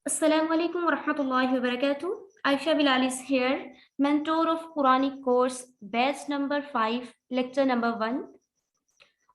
Assalamu alaikum wa rahmatullahi wa barakatuh. Aisha Bilal is here, mentor of Quranic course, batch number 5, lecture number 1.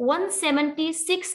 176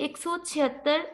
176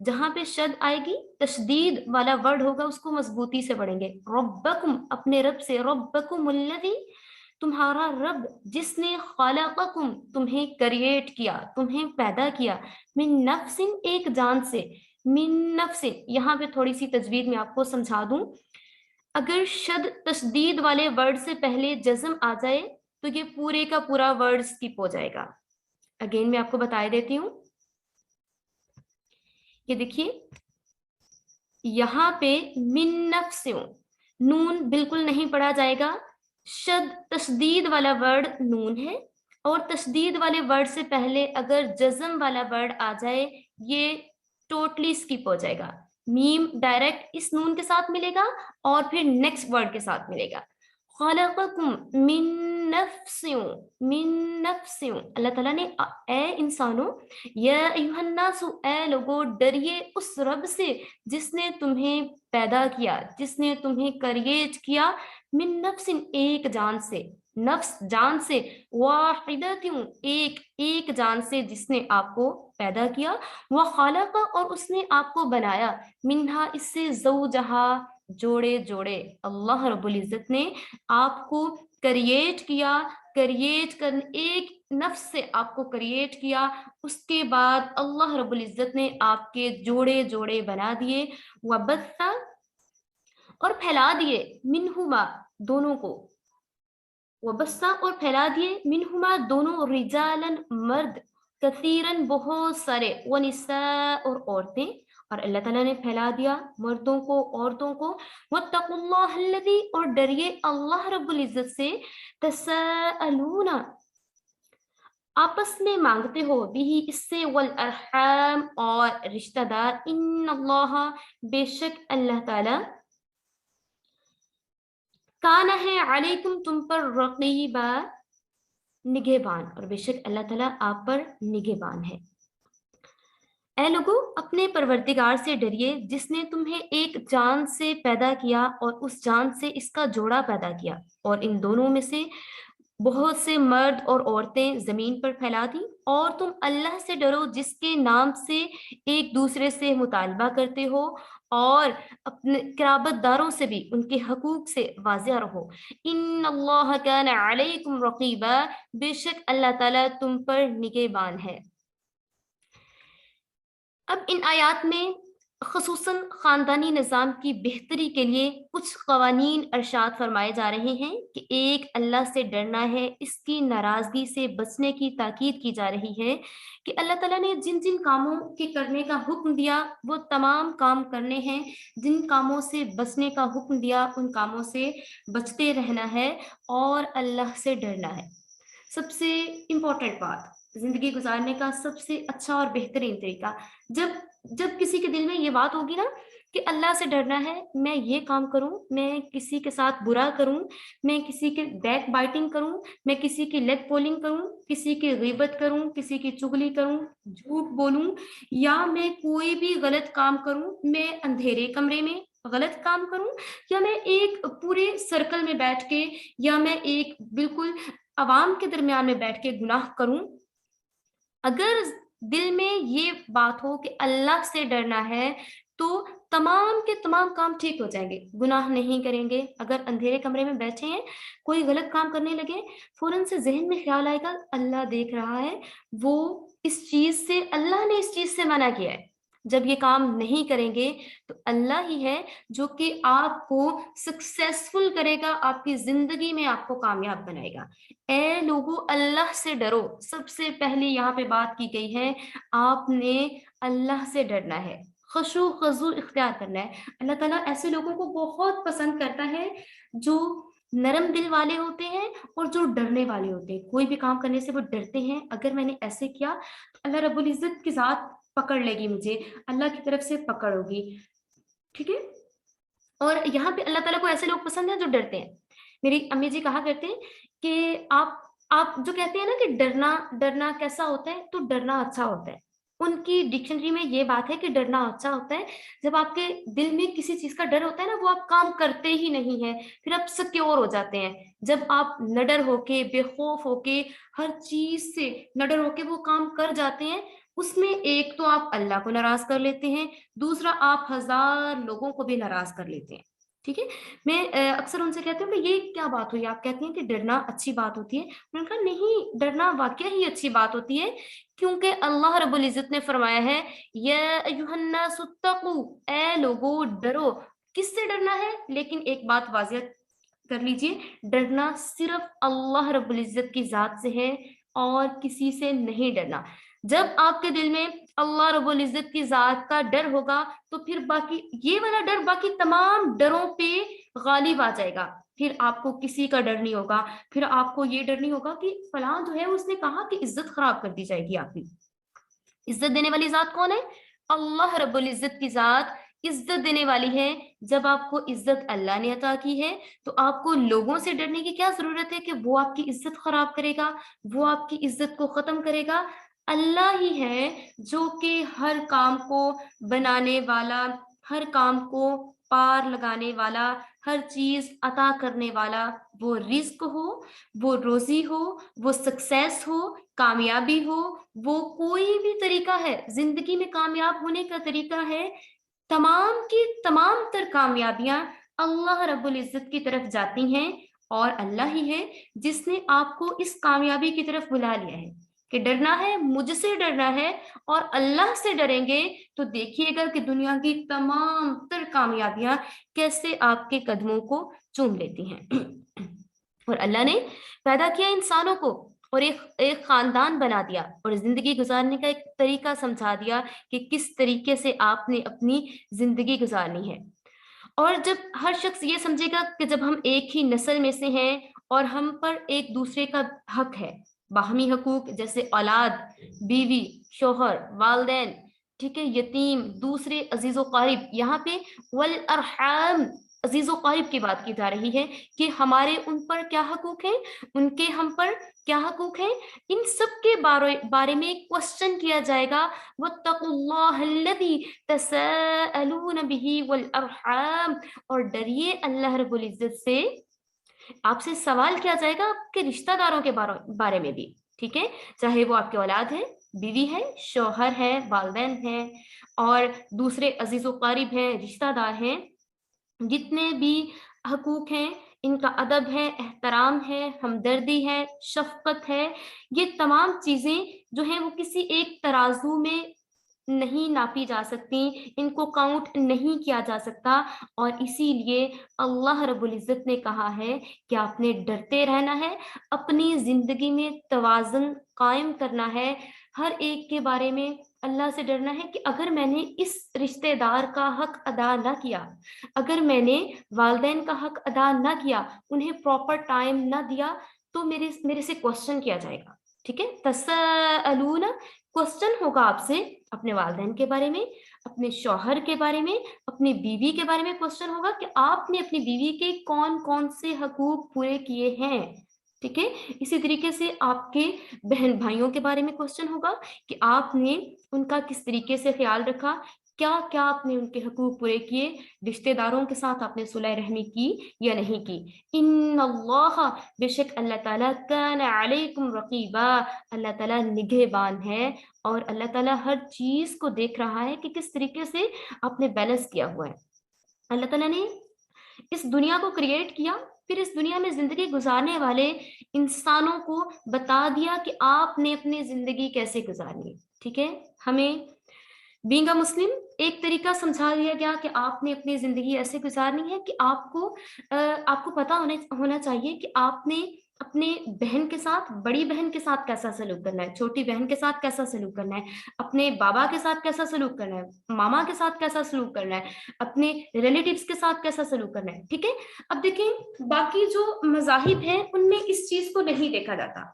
جہاں پہ شد آئے گی تشدید والا ورڈ ہوگا اس کو مضبوطی سے پڑھیں گے. ربکم اپنے رب سے, ربکم الذی تمہارا رب جس نے خلقکم تمہیں کریٹ کیا, تمہیں پیدا کیا, من نفس ایک جان سے, من نفس یہاں پہ تھوڑی سی تجوید میں آپ کو سمجھا دوں, اگر شد تشدید والے ورڈ سے پہلے جزم آ جائے تو یہ پورے کا پورا ورڈ سکپ ہو جائے گا. اگین میں آپ کو بتا دیتی ہوں, یہ دیکھیے یہاں پہ من نفس نون بالکل نہیں پڑھا جائے گا. شد تشدید والا ورڈ نون ہے, اور تشدید والے ورڈ سے پہلے اگر جزم والا ورڈ آ جائے یہ ٹوٹلی سکپ ہو جائے گا. میم ڈائریکٹ اس نون کے ساتھ ملے گا اور پھر نیکسٹ ورڈ کے ساتھ ملے گا. خلقکم من نفس, من نفس, اللہ تعالیٰ نے اے انسانوں, یا ایھا الناس اے لوگو ڈریے اس رب سے جس نے تمہیں پیدا کیا, جس نے تمہیں کریٹ کیا, من نفس ایک جان سے, نفس جان سے, واحدۃ ایک جان سے جس نے آپ کو پیدا کیا, وخلق اور اس نے آپ کو بنایا, منہا اس سے, زوجہا جوڑے جوڑے. اللہ رب العزت نے آپ کو کریٹ کیا, کریٹ کر ایک نفس سے آپ کو کریٹ کیا, اس کے بعد اللہ رب العزت نے آپ کے جوڑے جوڑے بنا دیے, وبث اور پھیلا دیے, منہما دونوں کو, وبث اور پھیلا دیے, منہما دونوں, رجالا مرد, کثیرن بہت سارے, ونساء اور عورتیں, اور اللہ تعالیٰ نے پھیلا دیا مردوں کو عورتوں کو. واتقوا اللہ الذی اور ڈریے اللہ رب العزت سے, تساءلون آپس میں مانگتے ہو, بھی اس سے, والارحام اور رشتہ دار, ان اللہ بے شک اللہ تعالیٰ, کانا ہے علیکم تم پر, رقیبا نگہبان, اور بے شک اللہ تعالیٰ آپ پر نگہبان ہے. اے لوگو اپنے پروردگار سے ڈریے جس نے تمہیں ایک جان سے پیدا کیا اور اس جان سے اس کا جوڑا پیدا کیا, اور ان دونوں میں سے بہت سے مرد اور عورتیں زمین پر پھیلا دی, اور تم اللہ سے ڈرو جس کے نام سے ایک دوسرے سے مطالبہ کرتے ہو, اور اپنے قرابت داروں سے بھی ان کے حقوق سے واضح رہو. ان اللہ کان علیکم رقیبا, بے شک اللہ تعالیٰ تم پر نگہبان ہے. اب ان آیات میں خصوصاً خاندانی نظام کی بہتری کے لیے کچھ قوانین ارشاد فرمائے جا رہے ہیں کہ ایک اللہ سے ڈرنا ہے, اس کی ناراضگی سے بچنے کی تاکید کی جا رہی ہے کہ اللہ تعالیٰ نے جن جن کاموں کے کرنے کا حکم دیا وہ تمام کام کرنے ہیں, جن کاموں سے بچنے کا حکم دیا ان کاموں سے بچتے رہنا ہے, اور اللہ سے ڈرنا ہے. سب سے امپورٹنٹ بات, زندگی گزارنے کا سب سے اچھا اور بہترین طریقہ, جب کسی کے دل میں یہ بات ہوگی نا کہ اللہ سے ڈرنا ہے, میں یہ کام کروں, میں کسی کے ساتھ برا کروں, میں کسی کے بیک بائٹنگ کروں, میں کسی کی لیگ پولنگ کروں, کسی کی غیبت کروں, کسی کی چغلی کروں, جھوٹ بولوں, یا میں کوئی بھی غلط کام کروں, میں اندھیرے کمرے میں غلط کام کروں, یا میں ایک پورے سرکل میں بیٹھ کے, یا میں ایک بالکل عوام کے درمیان میں بیٹھ کے گناہ کروں, اگر دل میں یہ بات ہو کہ اللہ سے ڈرنا ہے تو تمام کے تمام کام ٹھیک ہو جائیں گے, گناہ نہیں کریں گے. اگر اندھیرے کمرے میں بیٹھے ہیں کوئی غلط کام کرنے لگے, فوراً سے ذہن میں خیال آئے گا اللہ دیکھ رہا ہے, وہ اس چیز سے, اللہ نے اس چیز سے منع کیا ہے. جب یہ کام نہیں کریں گے تو اللہ ہی ہے جو کہ آپ کو سکسیسفل کرے گا, آپ کی زندگی میں آپ کو کامیاب بنائے گا. اے لوگو اللہ سے ڈرو, سب سے پہلے یہاں پہ بات کی گئی ہے آپ نے اللہ سے ڈرنا ہے, خشوع خضوع اختیار کرنا ہے. اللہ تعالیٰ ایسے لوگوں کو بہت پسند کرتا ہے جو نرم دل والے ہوتے ہیں اور جو ڈرنے والے ہوتے ہیں. کوئی بھی کام کرنے سے وہ ڈرتے ہیں, اگر میں نے ایسے کیا تو اللہ رب العزت کی ذات پکڑ لے گی مجھے, اللہ کی طرف سے پکڑ ہوگی, ٹھیک ہے. اور یہاں پہ اللہ تعالیٰ کو ایسے لوگ پسند ہیں جو ڈرتے ہیں. میری امی جی کہا کرتے ہیں کہ آپ جو کہتے ہیں نا کہ ڈرنا کیسا ہوتا ہے, تو ڈرنا اچھا ہوتا ہے. ان کی ڈکشنری میں یہ بات ہے کہ ڈرنا اچھا ہوتا ہے جب آپ کے دل میں کسی چیز کا ڈر ہوتا ہے نا, وہ آپ کام کرتے ہی نہیں ہیں, پھر آپ سیکیور ہو جاتے ہیں. جب آپ نڈر ہو کے, بے خوف ہو کے, ہر چیز سے نڈر ہو کے وہ کام کر جاتے ہیں, اس میں ایک تو آپ اللہ کو ناراض کر لیتے ہیں، دوسرا آپ 1000 لوگوں کو بھی ناراض کر لیتے ہیں. ٹھیک ہے. میں اکثر ان سے کہتی ہوں کہ یہ کیا بات ہوئی، آپ کہتی ہیں کہ ڈرنا اچھی بات ہوتی ہے. میں نے کہا نہیں، ڈرنا واقعہ ہی اچھی بات ہوتی ہے، کیونکہ اللہ رب العزت نے فرمایا ہے یا ایھا الناس اتقوا، اے لوگوں ڈرو. کس سے ڈرنا ہے؟ لیکن ایک بات واضح کر لیجئے، ڈرنا صرف اللہ رب العزت کی ذات سے ہے اور کسی سے نہیں ڈرنا. جب آپ کے دل میں اللہ رب العزت کی ذات کا ڈر ہوگا تو پھر باقی یہ والا ڈر باقی تمام ڈروں پہ غالب آ جائے گا. پھر آپ کو کسی کا ڈر نہیں ہوگا، پھر آپ کو یہ ڈر نہیں ہوگا کہ فلاں جو ہے اس نے کہا کہ عزت خراب کر دی جائے گی آپ کی. عزت دینے والی ذات کون ہے؟ اللہ رب العزت کی ذات عزت دینے والی ہے. جب آپ کو عزت اللہ نے عطا کی ہے تو آپ کو لوگوں سے ڈرنے کی کیا ضرورت ہے کہ وہ آپ کی عزت خراب کرے گا، وہ آپ کی عزت کو ختم کرے گا. اللہ ہی ہے جو کہ ہر کام کو بنانے والا، ہر کام کو پار لگانے والا، ہر چیز عطا کرنے والا. وہ رزق ہو، وہ روزی ہو، وہ سکسیس ہو، کامیابی ہو، وہ کوئی بھی طریقہ ہے زندگی میں کامیاب ہونے کا طریقہ ہے، تمام کی تمام تر کامیابیاں اللہ رب العزت کی طرف جاتی ہیں. اور اللہ ہی ہے جس نے آپ کو اس کامیابی کی طرف بلا لیا ہے کہ ڈرنا ہے، مجھ سے ڈرنا ہے. اور اللہ سے ڈریں گے تو دیکھیے گا کہ دنیا کی تمام تر کامیابیاں کیسے آپ کے قدموں کو چوم لیتی ہیں. اور اللہ نے پیدا کیا انسانوں کو اور ایک خاندان بنا دیا اور زندگی گزارنے کا ایک طریقہ سمجھا دیا کہ کس طریقے سے آپ نے اپنی زندگی گزارنی ہے. اور جب ہر شخص یہ سمجھے گا کہ جب ہم ایک ہی نسل میں سے ہیں اور ہم پر ایک دوسرے کا حق ہے، باہمی حقوق جیسے اولاد، بیوی، شوہر، والدین، ٹھیک ہے، یتیم، دوسرے عزیز و قریب. یہاں پہ والارحام، عزیز و قریب کی بات کی جا رہی ہے کہ ہمارے ان پر کیا حقوق ہیں، ان کے ہم پر کیا حقوق ہیں. ان سب کے بارے میں کوشچن کیا جائے گا. واتقوا اللہ الذی تساءلون بہ والارحام، اور ڈریے اللہ رب العزت سے. آپ سے سوال کیا جائے گا آپ کے رشتہ داروں کے بارے میں بھی، ٹھیک ہے، چاہے وہ آپ کے اولاد ہے، بیوی ہے، شوہر ہے، والدین ہیں اور دوسرے عزیز و قریب ہیں، رشتہ دار ہیں. جتنے بھی حقوق ہیں ان کا ادب ہے، احترام ہے، ہمدردی ہے، شفقت ہے. یہ تمام چیزیں جو ہیں وہ کسی ایک ترازو میں نہیں ناپی جا سکتی، ان کو کاؤنٹ نہیں کیا جا سکتا. اور اسی لیے اللہ رب العزت نے کہا ہے کہ آپ نے ڈرتے رہنا ہے، اپنی زندگی میں توازن قائم کرنا ہے. ہر ایک کے بارے میں اللہ سے ڈرنا ہے کہ اگر میں نے اس رشتہ دار کا حق ادا نہ کیا، اگر میں نے والدین کا حق ادا نہ کیا، انہیں پراپر ٹائم نہ دیا، تو میرے سے کوشچن کیا جائے گا. ٹھیک ہے، تساءلون، کوشچن ہوگا آپ سے اپنے والدین کے بارے میں، اپنے شوہر کے بارے میں، اپنی بیوی کے بارے میں کوشچن ہوگا کہ آپ نے اپنی بیوی کے کون کون سے حقوق پورے کیے ہیں. ٹھیک ہے، اسی طریقے سے آپ کے بہن بھائیوں کے بارے میں کوشچن ہوگا کہ آپ نے ان کا کس طریقے سے خیال رکھا، کیا کیا آپ نے ان کے حقوق پورے کیے، رشتہ داروں کے ساتھ آپ نے صلح رحمی کی یا نہیں کی. ان اللہ، بے شک اللہ تعالیٰ، کان علیکم رقیبا، اللہ تعالیٰ نگہبان ہے اور اللہ تعالیٰ ہر چیز کو دیکھ رہا ہے کہ کس طریقے سے آپ نے بیلنس کیا ہوا ہے. اللہ تعالیٰ نے اس دنیا کو کریٹ کیا، پھر اس دنیا میں زندگی گزارنے والے انسانوں کو بتا دیا کہ آپ نے اپنی زندگی کیسے گزارنی ہے. ٹھیک ہے، ہمیں بینگ اے مسلم ایک طریقہ سمجھا دیا گیا کہ آپ نے اپنی زندگی ایسے گزارنی ہے کہ آپ کو پتا ہونا چاہیے کہ آپ نے اپنے بہن کے ساتھ، بڑی بہن کے ساتھ کیسا سلوک کرنا ہے، چھوٹی بہن کے ساتھ کیسا سلوک کرنا ہے، اپنے بابا کے ساتھ کیسا سلوک کرنا ہے، ماما کے ساتھ کیسا سلوک کرنا ہے، اپنے ریلیٹیوز کے ساتھ کیسا سلوک کرنا ہے. ٹھیک ہے، اب دیکھیں باقی جو مذاہب ہیں ان میں اس چیز کو نہیں دیکھا جاتا.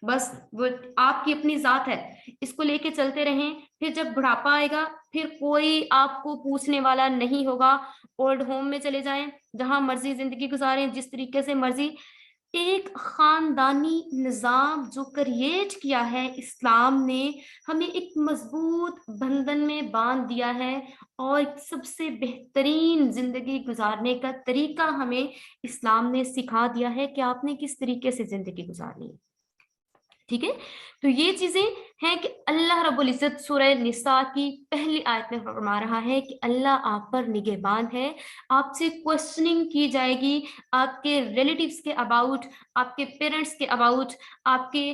بس وہ آپ کی اپنی ذات ہے، اس کو لے کے چلتے رہیں. پھر جب بڑھاپا آئے گا پھر کوئی آپ کو پوچھنے والا نہیں ہوگا. اولڈ ہوم میں چلے جائیں، جہاں مرضی زندگی گزاریں، جس طریقے سے مرضی. ایک خاندانی نظام جو کریٹ کیا ہے اسلام نے، ہمیں ایک مضبوط بندھن میں باندھ دیا ہے اور سب سے بہترین زندگی گزارنے کا طریقہ ہمیں اسلام نے سکھا دیا ہے کہ آپ نے کس طریقے سے زندگی گزارنی ہے. ٹھیک ہے، تو یہ چیزیں ہیں کہ اللہ رب العزت سورہ نساء کی پہلی آیت میں فرما رہا ہے کہ اللہ آپ پر نگہبان ہے، آپ سے کوشچننگ کی جائے گی، آپ کے ریلیٹیوز کے اباؤٹ، آپ کے پیرنٹس کے اباؤٹ، آپ کے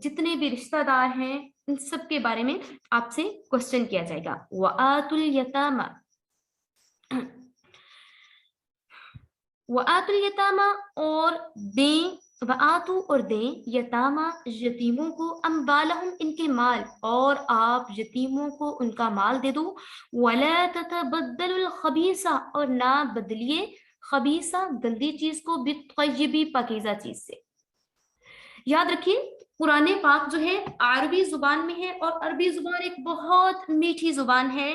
جتنے بھی رشتہ دار ہیں ان سب کے بارے میں آپ سے کوشچن کیا جائے گا۔ وَآتُوا الْيَتَامَى وَآتُوا الْيَتَامَى اور دیں، وآتو اور دیں یتامہ یتیموں کو اموالہم ان کے مال، اور آپ یتیموں کو ان کا مال دے دو، ولا تتبدلوا الخبیث اور نہ بدلیے خبیثہ گندی چیز کو بالطیب پاکیزہ چیز سے۔ یاد رکھیے قرآن پاک جو ہے عربی زبان میں ہے، اور عربی زبان ایک بہت میٹھی زبان ہے،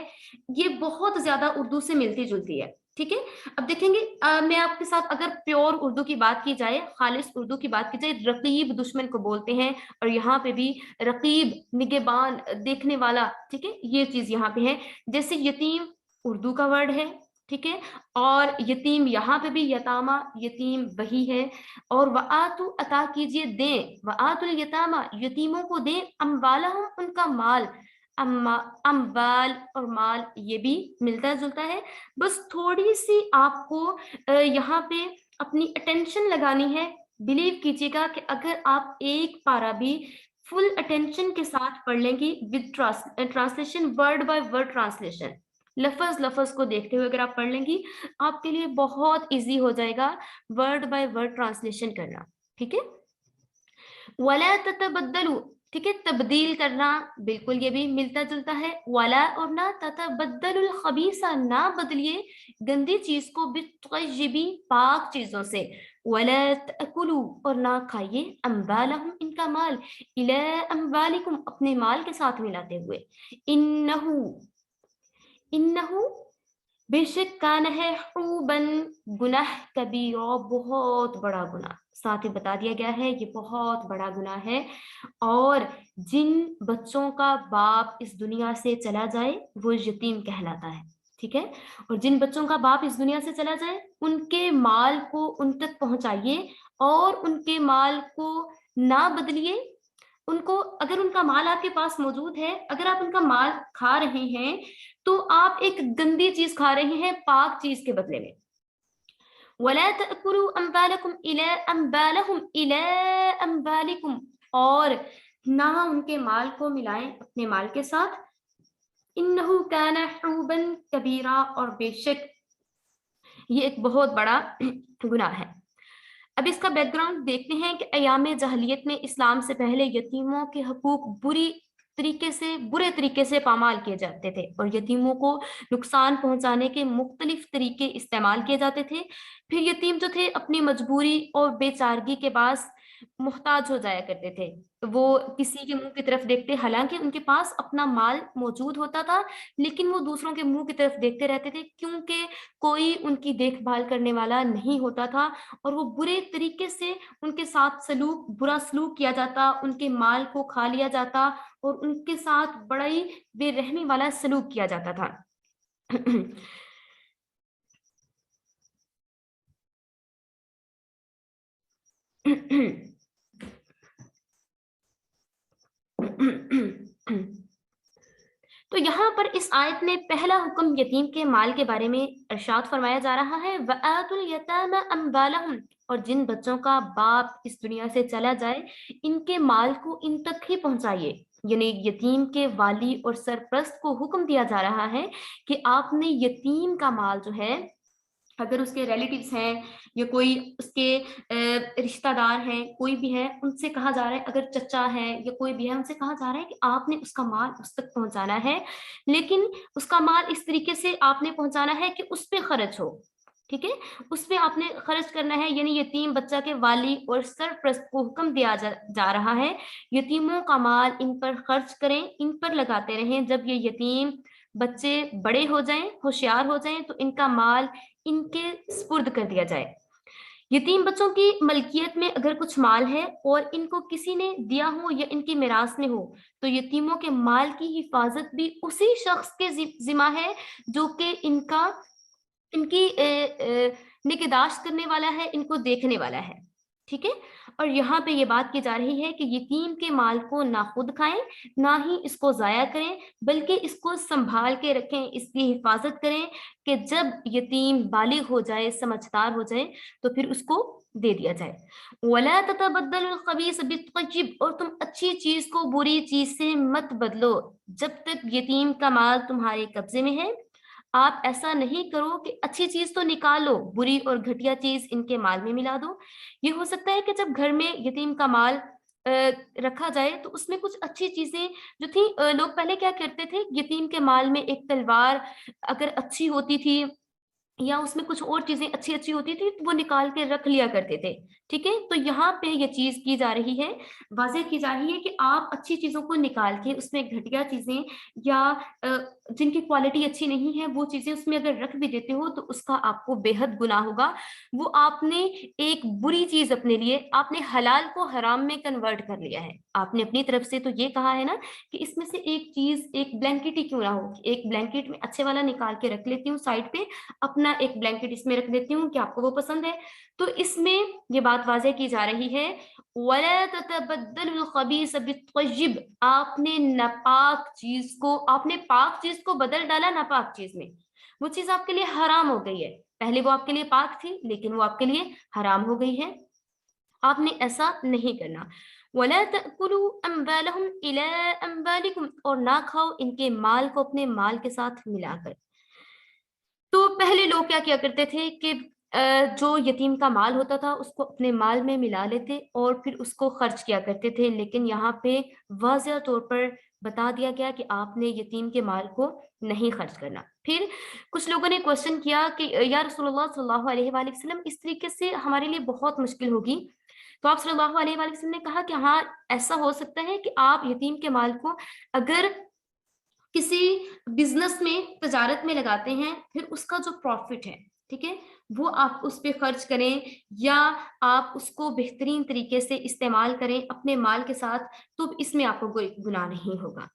یہ بہت زیادہ اردو سے ملتی جلتی ہے، ٹھیک ہے۔ اب دیکھیں گے میں آپ کے ساتھ اگر پیور اردو کی بات کی جائے، خالص اردو کی بات کی جائے، رقیب دشمن کو بولتے ہیں، اور یہاں پہ بھی رقیب نگہبان دیکھنے والا، ٹھیک ہے، یہ چیز یہاں پہ ہے۔ جیسے یتیم اردو کا ورڈ ہے، ٹھیک ہے، اور یتیم یہاں پہ بھی یتامہ یتیم وہی ہے، اور وآتو عطا کیجیے دیں، وآتو الیتامہ یتیموں کو دیں، اموالہم ان کا مال، اموال اور مال یہ بھی ملتا جلتا ہے، بس تھوڑی سی آپ کو یہاں پہ اپنی اٹینشن لگانی ہے۔ بلیو کیجیے گا کہ اگر آپ ایک پارہ بھی فل اٹینشن کے ساتھ پڑھ لیں گی with translation, word by word translation, لفظ لفظ کو دیکھتے ہوئے اگر آپ پڑھ لیں گی، آپ کے لیے بہت ایزی ہو جائے گا ورڈ بائی ورڈ ٹرانسلیشن کرنا، ٹھیک ہے۔ ولا تتبدلوا، ٹھیک ہے، تبدیل کرنا بالکل یہ بھی ملتا جلتا ہے، ولا اور نہ، تتبدل الخبیث نہ بدلیے گندی چیز کو بالطیب پاک چیزوں سے، ولا تأکلوا اور نہ کھائیے اموالہم ان کا مال، الی اموالکم اپنے مال کے ساتھ ملاتے ہوئے، انہو بے شک کان ہے حوبن گناہ کبیرہ بہت بڑا گناہ، ساتھ ہی بتا دیا گیا ہے یہ بہت بڑا گناہ ہے، اور جن بچوں کا باپ اس دنیا سے چلا جائے وہ یتیم کہلاتا ہے، ٹھیک ہے، اور جن بچوں کا باپ اس دنیا سے چلا جائے ان کے مال کو ان تک پہنچائیے، اور ان کے مال کو نہ بدلیے، ان کو اگر ان کا مال آپ کے پاس موجود ہے، اگر آپ ان کا مال کھا رہے ہیں تو آپ ایک گندی چیز کھا رہے ہیں پاک چیز کے بدلے میں۔ وَلَا تَأْكُلُوا أَمْوَالَكُمْ إِلَىٰ أَمْوَالَهُمْ إِلَىٰ أَمْوَالِكُمْ اور نہ ان کے مال کو ملائیں اپنے مال کے ساتھ، إِنَّهُ كَانَ حُوبًا كَبِيرًا اور بے شک یہ ایک بہت بڑا گناہ ہے۔ اب اس کا بیک گراؤنڈ دیکھتے ہیں کہ ایام جاہلیت میں اسلام سے پہلے یتیموں کے حقوق برے طریقے سے پامال کیے جاتے تھے، اور یتیموں کو نقصان پہنچانے کے مختلف طریقے استعمال کیے جاتے تھے۔ پھر یتیم جو تھے اپنی مجبوری اور بے چارگی کے باعث محتاج ہو جایا کرتے تھے، وہ کسی کے منہ کی طرف دیکھتے، حالانکہ ان کے پاس اپنا مال موجود ہوتا تھا، لیکن وہ دوسروں کے منہ کی طرف دیکھتے رہتے تھے کیونکہ کوئی ان کی دیکھ بھال کرنے والا نہیں ہوتا تھا، اور وہ برے طریقے سے ان کے ساتھ برا سلوک کیا جاتا، ان کے مال کو کھا لیا جاتا، اور ان کے ساتھ بڑا ہی بے رحمی والا سلوک کیا جاتا تھا۔ تو یہاں پر اس آیت میں پہلا حکم یتیم کے مال کے بارے میں ارشاد فرمایا جا رہا ہے، وَآتُوا الْيَتَامَى أَمْوَالَهُمْ اور جن بچوں کا باپ اس دنیا سے چلا جائے ان کے مال کو ان تک ہی پہنچائیے، یعنی یتیم کے والی اور سرپرست کو حکم دیا جا رہا ہے کہ آپ نے یتیم کا مال جو ہے، اگر اس کے ریلیٹیوز ہیں یا کوئی اس کے رشتہ دار ہیں، کوئی بھی ہے، ان سے کہا جا رہا ہے، اگر چچا ہے یا کوئی بھی ہے، ان سے کہا جا رہا ہے کہ آپ نے اس کا مال اس تک پہنچانا ہے، لیکن اس کا مال اس طریقے سے آپ نے پہنچانا ہے کہ اس پہ خرچ ہو، ٹھیک ہے، اس پہ آپ نے خرچ کرنا ہے، یعنی یتیم بچہ کے والی اور سرپرست کو حکم دیا جا رہا ہے یتیموں کا مال ان پر خرچ کریں، ان پر لگاتے رہیں، جب یہ یتیم بچے بڑے ہو جائیں، ہوشیار ہو جائیں، تو ان کا مال ان کے سپرد کر دیا جائے۔ یتیم بچوں کی ملکیت میں اگر کچھ مال ہے اور ان کو کسی نے دیا ہو یا ان کی میراث میں ہو، تو یتیموں کے مال کی حفاظت بھی اسی شخص کے ذمہ ہے جو کہ ان کی نگہداشت کرنے والا ہے، ان کو دیکھنے والا ہے۔ ٹھیک ہے. اور یہاں پہ یہ بات کی جا رہی ہے کہ یتیم کے مال کو نہ خود کھائیں نہ ہی اس کو ضائع کریں، بلکہ اس کو سنبھال کے رکھیں، اس کی حفاظت کریں کہ جب یتیم بالغ ہو جائے، سمجھدار ہو جائے تو پھر اس کو دے دیا جائے. وَلَا تَتَبَدَّلُوا الْخَبِيثَ بِالطَّيِّبِ، اور تم اچھی چیز کو بری چیز سے مت بدلو. جب تک یتیم کا مال تمہارے قبضے میں ہے آپ ایسا نہیں کرو کہ اچھی چیز تو نکالو، بری اور گھٹیا چیز ان کے مال میں ملا دو. یہ ہو سکتا ہے کہ جب گھر میں یتیم کا مال رکھا جائے تو اس میں کچھ اچھی چیزیں جو تھی، لوگ پہلے کیا کرتے تھے، یتیم کے مال میں ایک تلوار اگر اچھی ہوتی تھی یا اس میں کچھ اور چیزیں اچھی اچھی ہوتی تھی تو وہ نکال کے رکھ لیا کرتے تھے. ٹھیک ہے، تو یہاں پہ یہ چیز کی جا رہی ہے، واضح کی جا رہی ہے کہ آپ اچھی چیزوں کو نکال کے اس میں گھٹیا چیزیں یا جن کی کوالٹی اچھی نہیں ہے وہ چیزیں اس میں اگر رکھ بھی دیتے ہو تو اس کا آپ کو بے حد گناہ ہوگا. وہ آپ نے ایک بری چیز اپنے لیے، آپ نے حلال کو حرام میں کنورٹ کر لیا ہے. آپ نے اپنی طرف سے تو یہ کہا ہے نا کہ اس میں سے ایک چیز، ایک بلینکٹ ہی کیوں نہ ہو، ایک بلینکٹ میں اچھے والا نکال کے رکھ لیتی ہوں سائڈ پہ، اپنا ایک بلینکٹ اس میں رکھ دیتی ہوں کہ آپ کو وہ پسند ہے. تو اس میں یہ بات واضح کی جا رہی ہے وَلَا تَتَبَدَّلُوا الْخَبِيثَ بِالطَّيِّبِ، آپ نے ناپاک چیز کو، آپ نے پاک چیز کو بدل ڈالا ناپاک چیز میں. وہ چیز آپ کے لیے حرام ہو گئی ہے، پہلے وہ آپ کے لیے پاک تھی لیکن وہ آپ کے لیے حرام ہو گئی ہے. آپ نے ایسا نہیں کرنا. وَلَا تَأْكُلُوا أَمْوَالَهُمْ إِلَىٰ أَمْوَالِكُمْ، اور نہ کھاؤ ان کے مال کو اپنے مال کے ساتھ ملا کر. تو پہلے لوگ کیا کیا کرتے تھے کہ جو یتیم کا مال ہوتا تھا اس کو اپنے مال میں ملا لیتے اور پھر اس کو خرچ کیا کرتے تھے، لیکن یہاں پہ واضح طور پر بتا دیا گیا کہ آپ نے یتیم کے مال کو نہیں خرچ کرنا. پھر کچھ لوگوں نے کوشچن کیا کہ یا رسول اللہ صلی اللہ علیہ وآلہ وسلم اس طریقے سے ہمارے لیے بہت مشکل ہوگی. تو آپ صلی اللہ علیہ وآلہ وسلم نے کہا کہ ہاں ایسا ہو سکتا ہے کہ آپ یتیم کے مال کو اگر کسی بزنس میں، تجارت میں لگاتے ہیں، پھر اس کا جو پروفٹ ہے، ٹھیک ہے، وہ آپ اس پہ خرچ کریں یا آپ اس کو بہترین طریقے سے استعمال کریں اپنے مال کے ساتھ، تو اس میں آپ کو کوئی گناہ نہیں ہوگا.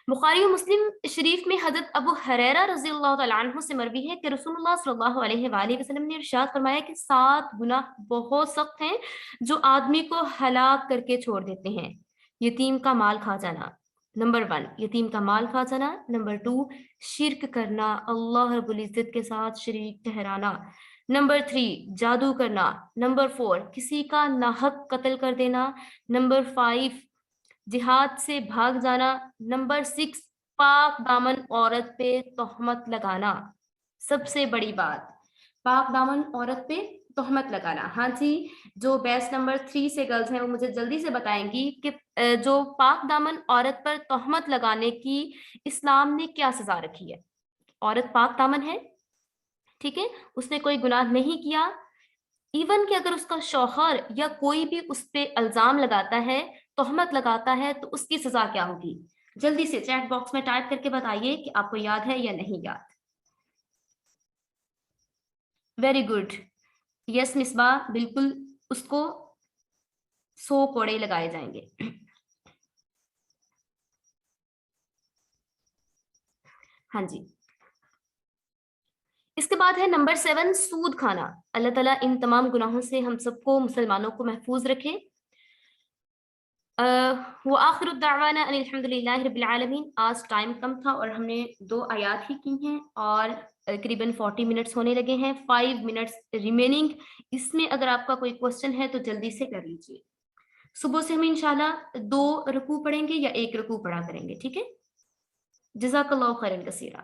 بخاری و مسلم شریف میں حضرت ابو ہریرہ رضی اللہ تعالیٰ عنہ سے مروی ہے کہ رسول اللہ صلی اللہ علیہ وآلہ وسلم نے ارشاد فرمایا کہ 7 گناہ بہت سخت ہیں جو آدمی کو ہلاک کر کے چھوڑ دیتے ہیں. یتیم کا مال کھا جانا، نمبر 1 یتیم کا مال کھا جانا. نمبر 2 شرک کرنا، اللہ رب العزت کے ساتھ شریک ٹھہرانا. نمبر 3 جادو کرنا. نمبر 4 کسی کا ناحق قتل کر دینا. نمبر 5 جہاد سے بھاگ جانا. نمبر 6 پاک دامن عورت پہ تہمت لگانا. سب سے بڑی بات، پاک دامن عورت پہ تہمت لگانا. ہاں جی، جو بیچ نمبر 3 سے گرلز ہیں وہ مجھے جلدی سے بتائیں گی کہ جو پاک دامن عورت پر تہمت لگانے کی اسلام نے کیا سزا رکھی ہے. عورت پاک دامن ہے، ٹھیک ہے، اس نے کوئی گناہ نہیں کیا، ایون کہ اگر اس کا شوہر یا کوئی بھی اس پہ الزام لگاتا ہے، تہمت لگاتا ہے، تو اس کی سزا کیا ہوگی؟ جلدی سے چیٹ باکس میں ٹائپ کر کے بتائیے کہ آپ کو یاد ہے یا نہیں یاد. ویری گڈ، یس مصباح، بالکل اس کو 100 کوڑے لگائے جائیں گے. ہاں جی، اس کے بعد ہے نمبر 7 سود کھانا. اللہ تعالیٰ ان تمام گناہوں سے ہم سب کو، مسلمانوں کو محفوظ رکھے. وآخر الدعوانا ان الحمد للہ رب العالمین. آج ٹائم کم تھا اور ہم نے 2 آیات ہی کی ہیں اور تقریباً 40 منٹس ہونے لگے ہیں. 5 منٹس ریمیننگ. اس میں اگر آپ کا کوئی کوشچن ہے تو جلدی سے کر لیجیے. صبح سے ہم انشاءاللہ 2 رکوع پڑھیں گے یا 1 رکوع پڑھا کریں گے، ٹھیک ہے. جزاک اللہ خیرا کثیرا.